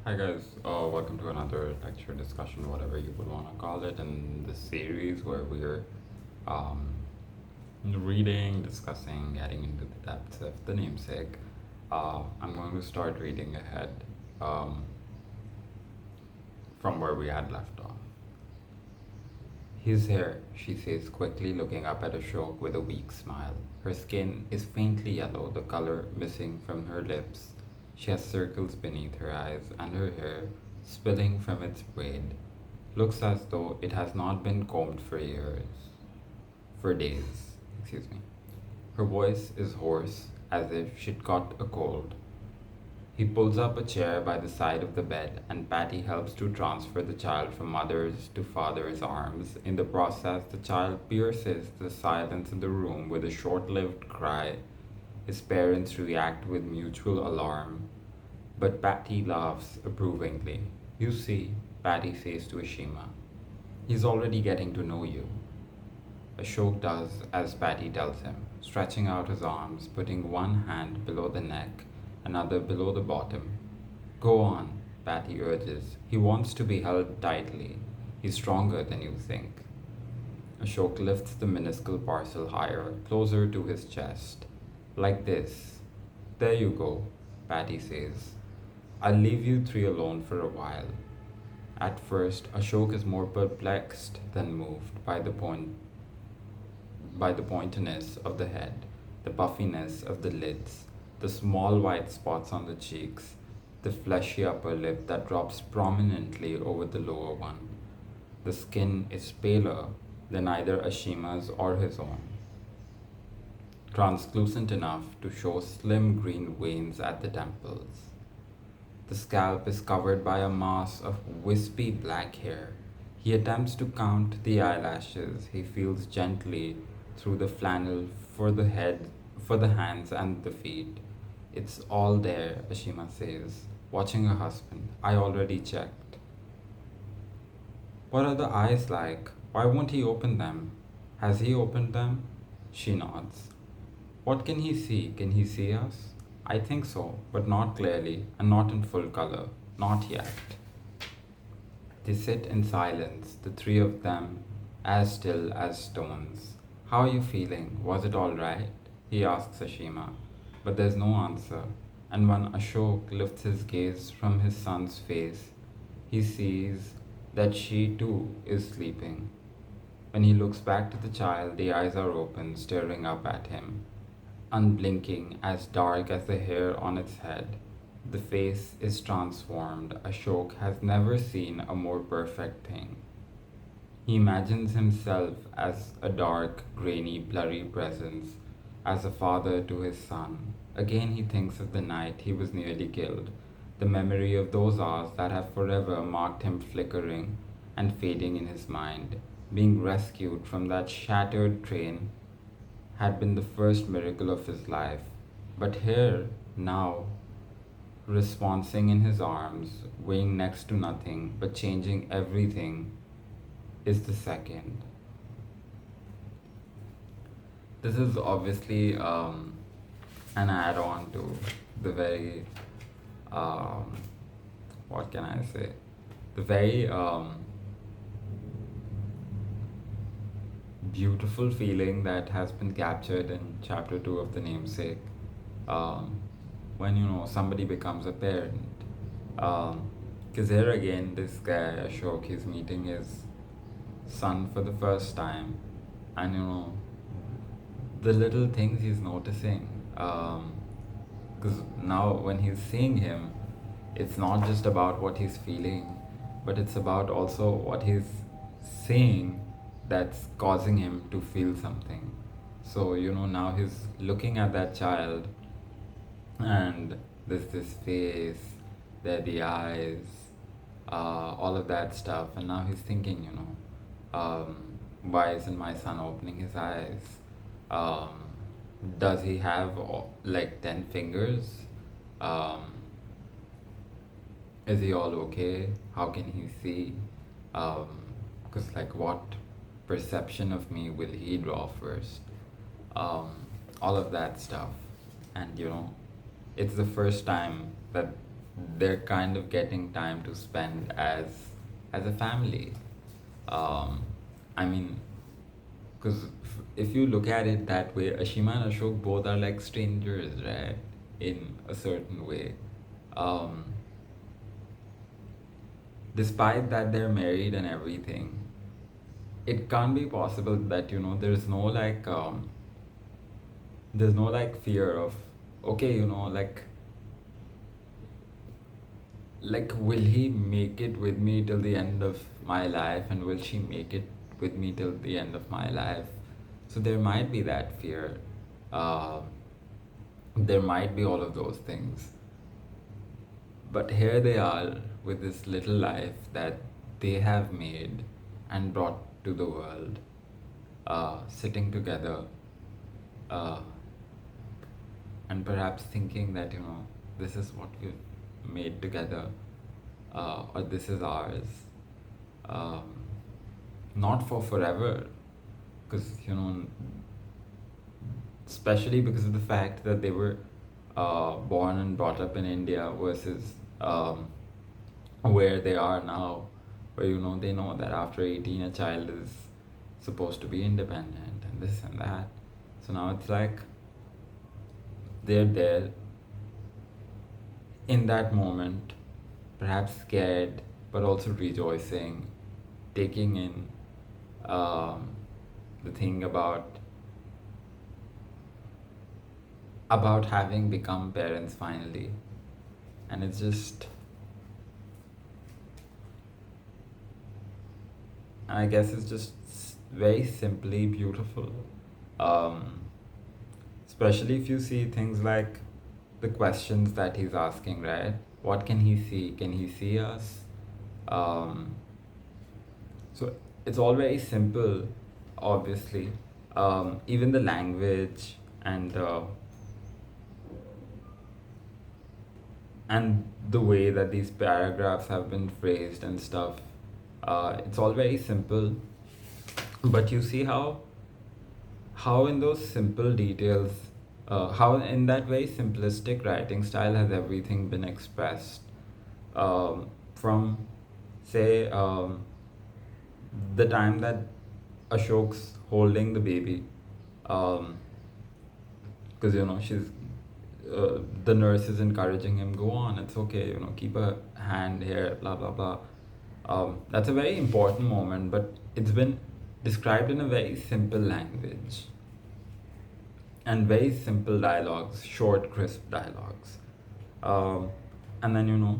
Hi guys, welcome to another lecture discussion, whatever you would want to call it, in this series where we're um, reading, discussing, getting into the depths of the namesake. I'm going to start reading ahead um, from where we had left off. He's here, she says quickly, looking up at Ashok with a weak smile. Her skin is faintly yellow, the color missing from her lips. She has circles beneath her eyes, and her hair, spilling from its braid, looks as though it has not been combed for years. For days, excuse me. Her voice is hoarse, as if she'd caught a cold. He pulls up a chair by the side of the bed, and Patty helps to transfer the child from mother's to father's arms. In the process, the child pierces the silence in the room with a short lived cry. His parents react with mutual alarm, but Patty laughs approvingly. You see, Patty says to Ashima, he's already getting to know you. Ashok does as Patty tells him, stretching out his arms, putting one hand below the neck, another below the bottom. Go on, Patty urges. He wants to be held tightly. He's stronger than you think. Ashok lifts the minuscule parcel higher, closer to his chest. Like this. There you go, Patty says. I'll leave you three alone for a while. At first, Ashok is more perplexed than moved by the pointiness of the head, the puffiness of the lids, the small white spots on the cheeks, the fleshy upper lip that drops prominently over the lower one. The skin is paler than either Ashima's or his own, translucent enough to show slim green veins at the temples. The scalp is covered by a mass of wispy black hair. He attempts to count the eyelashes. He feels gently through the flannel for the head, for the hands and the feet. It's all there, Ashima says, watching her husband. I already checked. What are the eyes like? Why won't he open them? Has he opened them? She nods. What can he see? Can he see us? I think so, but not clearly and not in full color. Not yet. They sit in silence, the three of them, as still as stones. How are you feeling? Was it all right? He asks Ashima, but there's no answer. And when Ashok lifts his gaze from his son's face, he sees that she too is sleeping. When he looks back to the child, the eyes are open, staring up at him, unblinking, as dark as the hair on its head. The face is transformed. Ashok has never seen a more perfect thing. He imagines himself as a dark, grainy, blurry presence, as a father to his son. Again he thinks of the night he was nearly killed, the memory of those hours that have forever marked him flickering and fading in his mind. Being rescued from that shattered train had been the first miracle of his life. But here, now, responsing in his arms, weighing next to nothing but changing everything, is the second. This is obviously an add on to the very, um, what can I say? The very beautiful feeling that has been captured in chapter 2 of the namesake, um, when somebody becomes a parent. Because here again, this guy Ashok, he's meeting his son for the first time, and the little things he's noticing. Because now when he's seeing him, it's not just about what he's feeling, but it's about also what he's saying that's causing him to feel something. So now he's looking at that child, and there's this face, there the eyes, all of that stuff, and now he's thinking, why isn't my son opening his eyes? Um, does he have like 10 fingers? Um, is he all okay? How can he see? Because like what perception of me will he draw first? All of that stuff. And it's the first time that they're kind of getting time to spend as a family. Um, I mean, because if you look at it that way, Ashima and Ashok both are like strangers, right? In a certain way. Um, Despite that they're married and everything, it can't be possible that there's no like fear of, okay, like will he make it with me till the end of my life, and will she make it with me till the end of my life? So there might be that fear. uh, there might be all of those things, but here they are with this little life that they have made and brought to the world, sitting together, uh, and perhaps thinking that this is what we've made together, or this is ours, um, not for forever, because especially because of the fact that they were born and brought up in India versus where they are now, where they know that after 18 a child is supposed to be independent and this and that. So now it's like they're there in that moment, perhaps scared, but also rejoicing, taking in um, the thing about having become parents finally. And it's just, I guess it's just very simply beautiful. um, Especially if you see things like the questions that he's asking, right? What can he see? Can he see us? um, so it's all very simple, obviously. Even the language and the way that these paragraphs have been phrased and stuff, it's all very simple. But you see how in those simple details, how in that very simplistic writing style has everything been expressed, from say the time that Ashok's holding the baby, because she's the nurse is encouraging him, go on, it's okay, keep a hand here, blah blah blah. That's a very important moment, but it's been described in a very simple language and very simple dialogues, short, crisp dialogues. Um, and then,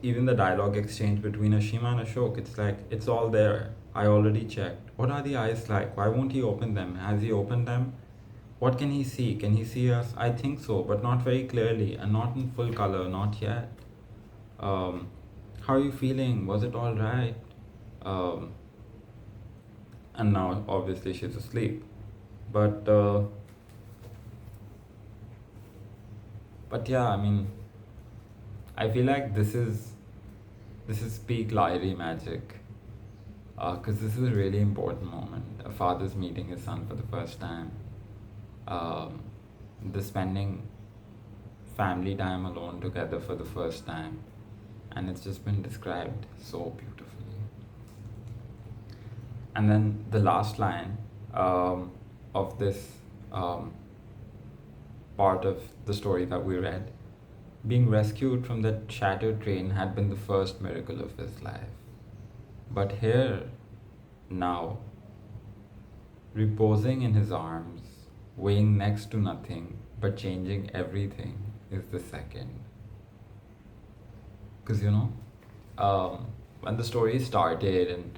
even the dialogue exchange between Ashima and Ashok, it's like, it's all there. I already checked. What are the eyes like? Why won't he open them? Has he opened them? What can he see? Can he see us? I think so, but not very clearly and not in full color, not yet. Um, how are you feeling? Was it all right? Um, and now, obviously, she's asleep. But yeah, I mean, I feel like this is peak Lyrie magic, because this is a really important moment. A father's meeting his son for the first time. Um, the spending family time alone together for the first time, and it's just been described so beautifully. And then the last line of this um, part of the story that we read, being rescued from that shattered train had been the first miracle of his life. But here, now, reposing in his arms, weighing next to nothing but changing everything, is the second. Because, when the story started and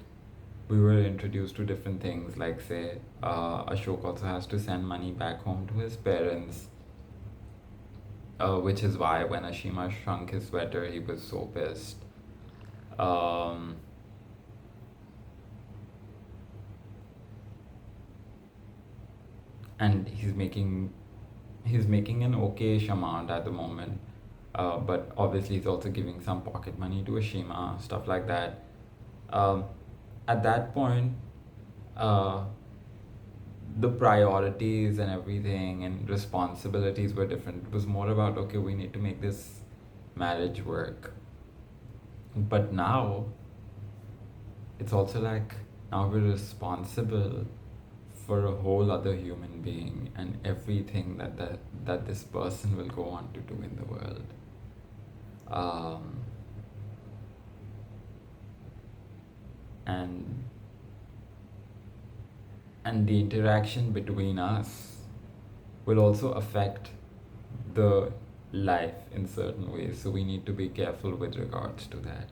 we were introduced to different things, like, say, Ashok also has to send money back home to his parents, which is why when Ashima shrunk his sweater, he was so pissed. Um, and he's making an okayish amount at the moment, but obviously he's also giving some pocket money to Ashima, stuff like that. Um, at that point, uh, the priorities and everything and responsibilities were different. It was more about, okay, we need to make this marriage work. But now it's also like now we're responsible for a whole other human being and everything that this person will go on to do in the world. Um, and and the interaction between us will also affect the life in certain ways, so we need to be careful with regards to that.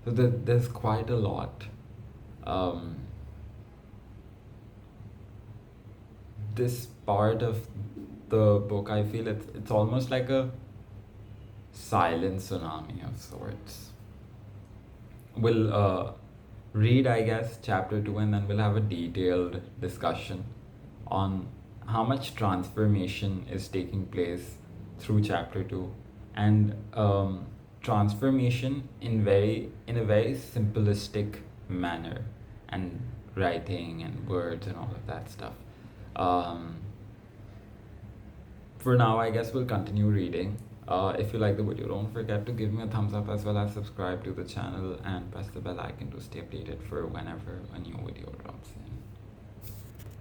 So there's quite a lot. um, this part of the book, I feel it's almost like a silent tsunami of sorts. We'll read, I guess, chapter 2, and then we'll have a detailed discussion on how much transformation is taking place through chapter 2, and transformation in a very simplistic manner, and writing and words and all of that stuff. um, for now, I guess we'll continue reading. If you like the video, don't forget to give me a thumbs up, as well as subscribe to the channel and press the bell icon to stay updated for whenever a new video drops in.